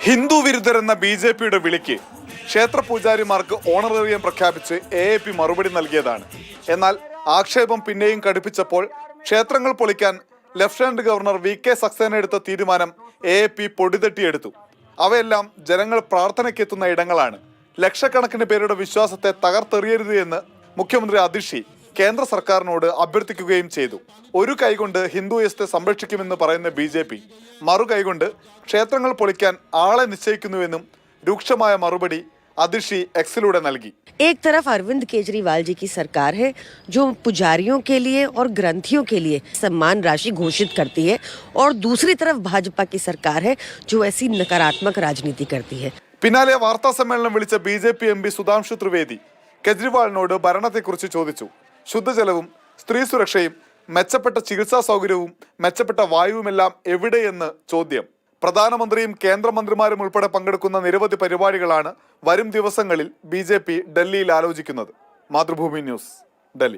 ഹിന്ദു വിരുദ്ധരെന്ന ബി.ജെ.പിയുടെ വിളിക്ക് ക്ഷേത്ര പൂജാരിമാർക്ക് ഓണറേറിയം പ്രഖ്യാപിച്ച് എ.എ.പി. മറുപടി നൽകിയതാണ്. എന്നാൽ ആക്ഷേപം പിന്നെയും കടുപ്പിച്ചപ്പോൾ ക്ഷേത്രങ്ങൾ പൊളിക്കാൻ ലഫ്റ്റനന്റ് ഗവർണർ വി.കെ. സക്സേന എടുത്ത തീരുമാനം എ.എ.പി. പൊടിതട്ടിയെടുത്തു. അവയെല്ലാം ജനങ്ങൾ പ്രാർത്ഥനയ്ക്കെത്തുന്ന ഇടങ്ങളാണ്. ലക്ഷക്കണക്കിന് പേരുടെ വിശ്വാസത്തെ തകർത്തെറിയരുത് എന്ന് മുഖ്യമന്ത്രി അതിഷി കേന്ദ്ര സർക്കാരിനോട് അഭ്യർത്ഥിക്കുകയും ചെയ്തു. ഒരു കൈകൊണ്ട് ഹിന്ദുയിസത്തെ സംരക്ഷിക്കുമെന്ന് പറയുന്ന ബി.ജെ.പി. മറു കൈകൊണ്ട് ക്ഷേത്രങ്ങൾ പൊളിക്കാൻ ആളെ നിശ്ചയിക്കുന്നുവെന്നും രൂക്ഷമായ മറുപടി അതിഷി എക്സിലൂടെ നൽകി. एक तरफ अरविंद केजरीवाल जी की सरकार है जो पुजारियों के लिए और ग्रंथियों के लिए सम्मान राशि घोषित करती है, और दूसरी तरफ भाजपा की सरकार है जो ऐसी नकारात्मक राजनीति करती है. പിന്നാലെ വാർത്താ സമ്മേളനം വിളിച്ച ബി.ജെ.പി. എം.പി. സുധാംശു ത്രിവേദി കേജ്രിവാളിനോട് ഭരണത്തെക്കുറിച്ച് ചോദിച്ചു. ശുദ്ധജലവും സ്ത്രീ സുരക്ഷയും മെച്ചപ്പെട്ട ചികിത്സാ സൗകര്യവും മെച്ചപ്പെട്ട വായുവുമെല്ലാം എവിടെയെന്ന് ചോദ്യം. പ്രധാനമന്ത്രിയും കേന്ദ്രമന്ത്രിമാരും ഉൾപ്പെടെ പങ്കെടുക്കുന്ന നിരവധി പരിപാടികളാണ് വരും ദിവസങ്ങളിൽ ബി.ജെ.പി. ഡൽഹിയിൽ ആലോചിക്കുന്നത്. മാതൃഭൂമി ന്യൂസ്, ഡൽഹി.